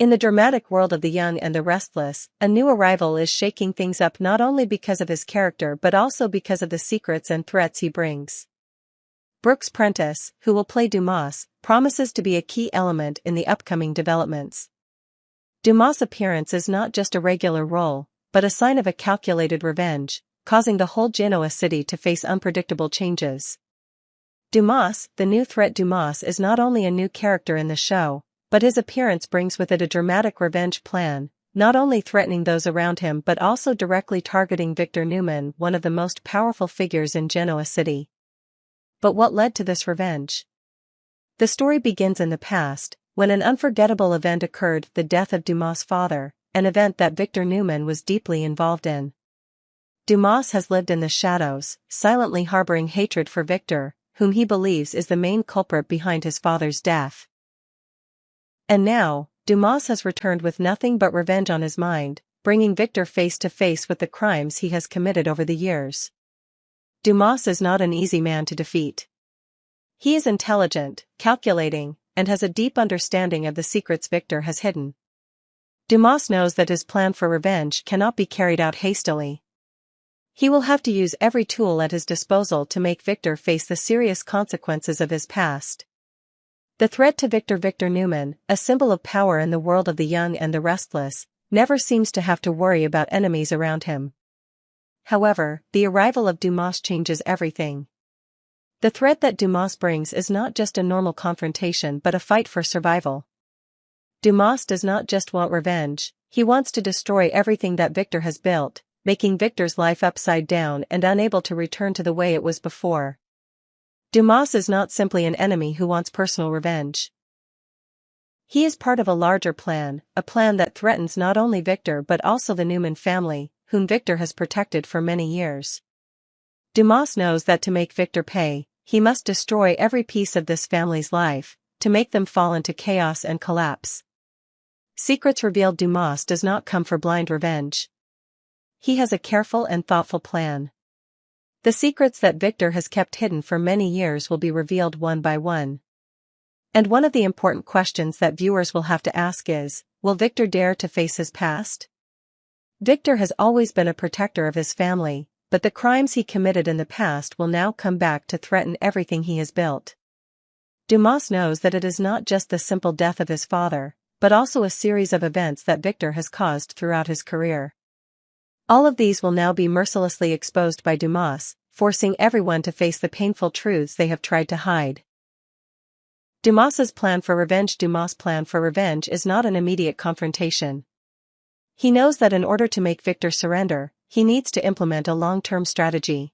In the dramatic world of the young and the restless, a new arrival is shaking things up not only because of his character but also because of the secrets and threats he brings. Prentiss, who will play Dumas, promises to be a key element in the upcoming developments. Dumas' appearance is not just a regular role, but a sign of a calculated revenge, causing the whole Genoa city to face unpredictable changes. Dumas, the new threat. Dumas is not only a new character in the show, but his appearance brings with it a dramatic revenge plan, not only threatening those around him but also directly targeting Victor Newman, one of the most powerful figures in Genoa city. But what led to this revenge? The story begins in the past, when an unforgettable event occurred: the death of Dumas' father, an event that Victor Newman was deeply involved in. Dumas has lived in the shadows, silently harboring hatred for Victor, whom he believes is the main culprit behind his father's death. And now, Dumas has returned with nothing but revenge on his mind, bringing Victor face to face with the crimes he has committed over the years. Dumas is not an easy man to defeat. He is intelligent, calculating, and has a deep understanding of the secrets Victor has hidden. Dumas knows that his plan for revenge cannot be carried out hastily. He will have to use every tool at his disposal to make Victor face the serious consequences of his past. The threat to Victor Newman, a symbol of power in the world of the young and the restless, never seems to have to worry about enemies around him. However, the arrival of Dumas changes everything. The threat that Dumas brings is not just a normal confrontation but a fight for survival. Dumas does not just want revenge, he wants to destroy everything that Victor has built, making Victor's life upside down and unable to return to the way it was before. Dumas is not simply an enemy who wants personal revenge. He is part of a larger plan, a plan that threatens not only Victor but also the Newman family, whom Victor has protected for many years. Dumas knows that to make Victor pay, he must destroy every piece of this family's life, to make them fall into chaos and collapse. Secrets revealed. Dumas does not come for blind revenge. He has a careful and thoughtful plan. The secrets that Victor has kept hidden for many years will be revealed one by one. And one of the important questions that viewers will have to ask is, will Victor dare to face his past? Victor has always been a protector of his family, but the crimes he committed in the past will now come back to threaten everything he has built. Dumas knows that it is not just the simple death of his father, but also a series of events that Victor has caused throughout his career. All of these will now be mercilessly exposed by Dumas, forcing everyone to face the painful truths they have tried to hide. Dumas's plan for revenge. Dumas' plan for revenge is not an immediate confrontation. He knows that in order to make Victor surrender, he needs to implement a long-term strategy.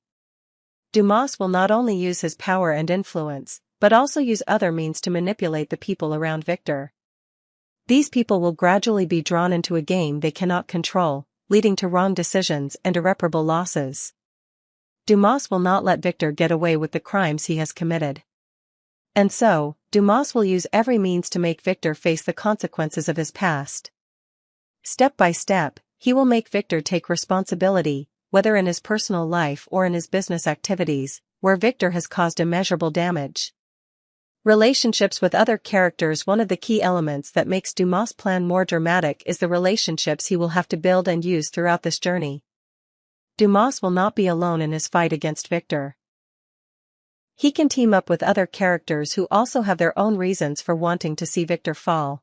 Dumas will not only use his power and influence, but also use other means to manipulate the people around Victor. These people will gradually be drawn into a game they cannot control, leading to wrong decisions and irreparable losses. Dumas will not let Victor get away with the crimes he has committed. And so, Dumas will use every means to make Victor face the consequences of his past. Step by step, he will make Victor take responsibility, whether in his personal life or in his business activities, where Victor has caused immeasurable damage. Relationships with other characters. One of the key elements that makes Dumas' plan more dramatic is the relationships he will have to build and use throughout this journey. Dumas will not be alone in his fight against Victor. He can team up with other characters who also have their own reasons for wanting to see Victor fall.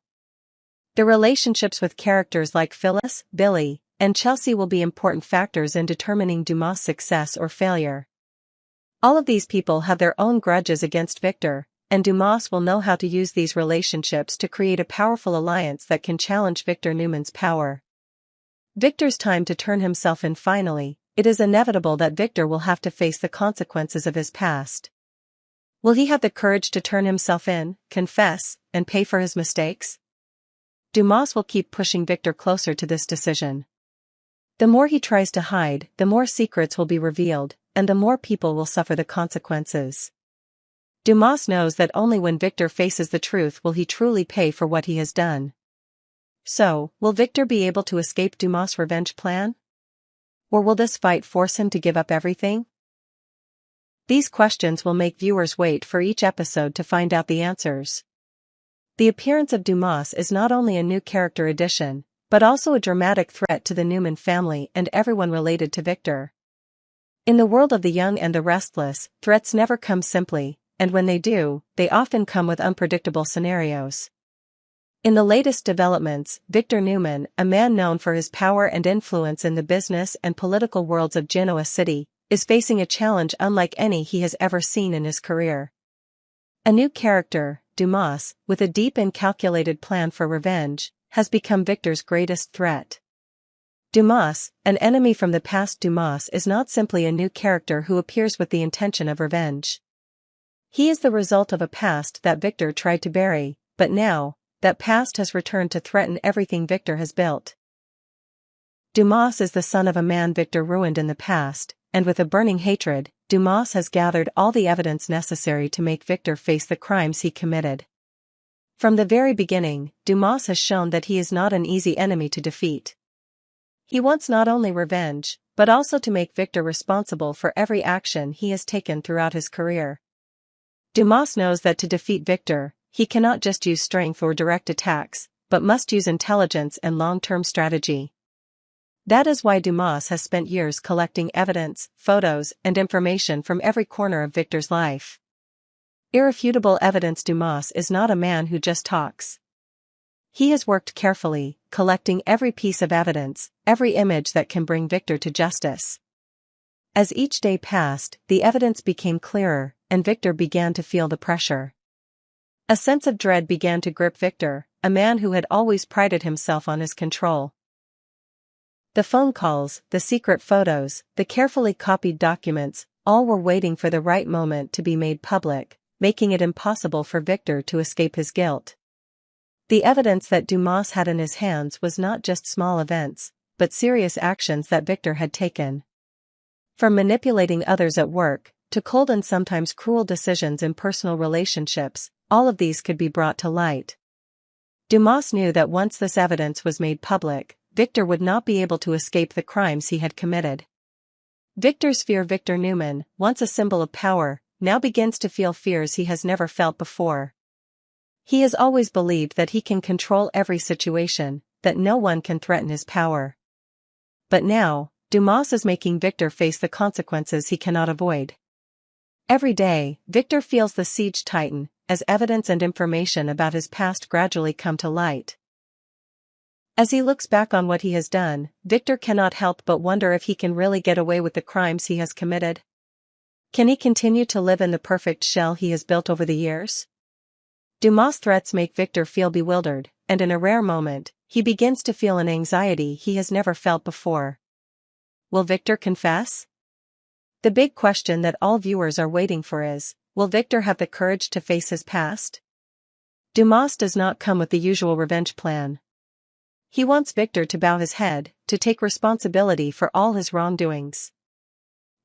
The relationships with characters like Phyllis, Billy, and Chelsea will be important factors in determining Dumas' success or failure. All of these people have their own grudges against Victor, and Dumas will know how to use these relationships to create a powerful alliance that can challenge Victor Newman's power. Victor's time to turn himself in. Finally, it is inevitable that Victor will have to face the consequences of his past. Will he have the courage to turn himself in, confess, and pay for his mistakes? Dumas will keep pushing Victor closer to this decision. The more he tries to hide, the more secrets will be revealed, and the more people will suffer the consequences. Dumas knows that only when Victor faces the truth will he truly pay for what he has done. So, will Victor be able to escape Dumas' revenge plan? Or will this fight force him to give up everything? These questions will make viewers wait for each episode to find out the answers. The appearance of Dumas is not only a new character addition, but also a dramatic threat to the Newman family and everyone related to Victor. In the world of the young and the restless, threats never come simply, and when they do, they often come with unpredictable scenarios. In the latest developments, Victor Newman, a man known for his power and influence in the business and political worlds of Genoa City, is facing a challenge unlike any he has ever seen in his career. A new character, Dumas, with a deep and calculated plan for revenge, has become Victor's greatest threat. Dumas, an enemy from the past. Dumas is not simply a new character who appears with the intention of revenge. He is the result of a past that Victor tried to bury, but now, that past has returned to threaten everything Victor has built. Dumas is the son of a man Victor ruined in the past, and with a burning hatred, Dumas has gathered all the evidence necessary to make Victor face the crimes he committed. From the very beginning, Dumas has shown that he is not an easy enemy to defeat. He wants not only revenge, but also to make Victor responsible for every action he has taken throughout his career. Dumas knows that to defeat Victor, he cannot just use strength or direct attacks, but must use intelligence and long-term strategy. That is why Dumas has spent years collecting evidence, photos, and information from every corner of Victor's life. Irrefutable evidence. Dumas is not a man who just talks. He has worked carefully, collecting every piece of evidence, every image that can bring Victor to justice. As each day passed, the evidence became clearer, and Victor began to feel the pressure. A sense of dread began to grip Victor, a man who had always prided himself on his control. The phone calls, the secret photos, the carefully copied documents, all were waiting for the right moment to be made public, making it impossible for Victor to escape his guilt. The evidence that Dumas had in his hands was not just small events, but serious actions that Victor had taken. From manipulating others at work, to cold and sometimes cruel decisions in personal relationships, all of these could be brought to light. Dumas knew that once this evidence was made public, Victor would not be able to escape the crimes he had committed. Victor's fear. Victor Newman, once a symbol of power, now begins to feel fears he has never felt before. He has always believed that he can control every situation, that no one can threaten his power. But now, Dumas is making Victor face the consequences he cannot avoid. Every day, Victor feels the siege tighten, as evidence and information about his past gradually come to light. As he looks back on what he has done, Victor cannot help but wonder if he can really get away with the crimes he has committed. Can he continue to live in the perfect shell he has built over the years? Dumas' threats make Victor feel bewildered, and in a rare moment, he begins to feel an anxiety he has never felt before. Will Victor confess? The big question that all viewers are waiting for is, will Victor have the courage to face his past? Dumas does not come with the usual revenge plan. He wants Victor to bow his head, to take responsibility for all his wrongdoings.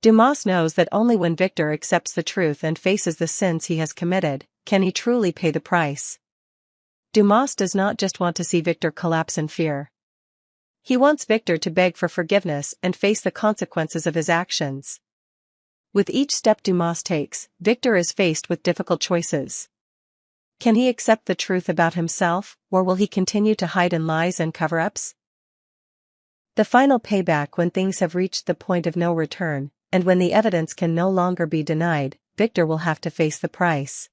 Dumas knows that only when Victor accepts the truth and faces the sins he has committed, can he truly pay the price. Dumas does not just want to see Victor collapse in fear. He wants Victor to beg for forgiveness and face the consequences of his actions. With each step Dumas takes, Victor is faced with difficult choices. Can he accept the truth about himself, or will he continue to hide in lies and cover-ups? The final payback. When things have reached the point of no return, and when the evidence can no longer be denied, Victor will have to face the price.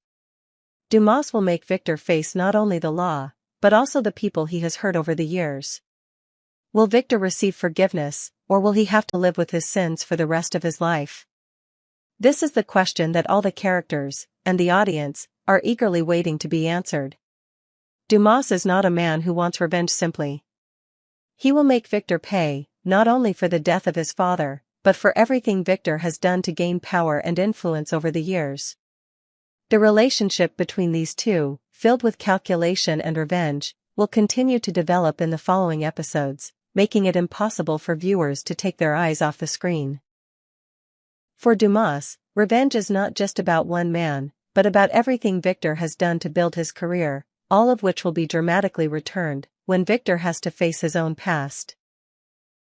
Dumas will make Victor face not only the law, but also the people he has hurt over the years. Will Victor receive forgiveness, or will he have to live with his sins for the rest of his life? This is the question that all the characters, and the audience, are eagerly waiting to be answered. Dumas is not a man who wants revenge simply. He will make Victor pay, not only for the death of his father, but for everything Victor has done to gain power and influence over the years. The relationship between these two, filled with calculation and revenge, will continue to develop in the following episodes, making it impossible for viewers to take their eyes off the screen. For Dumas, revenge is not just about one man, but about everything Victor has done to build his career, all of which will be dramatically returned when Victor has to face his own past.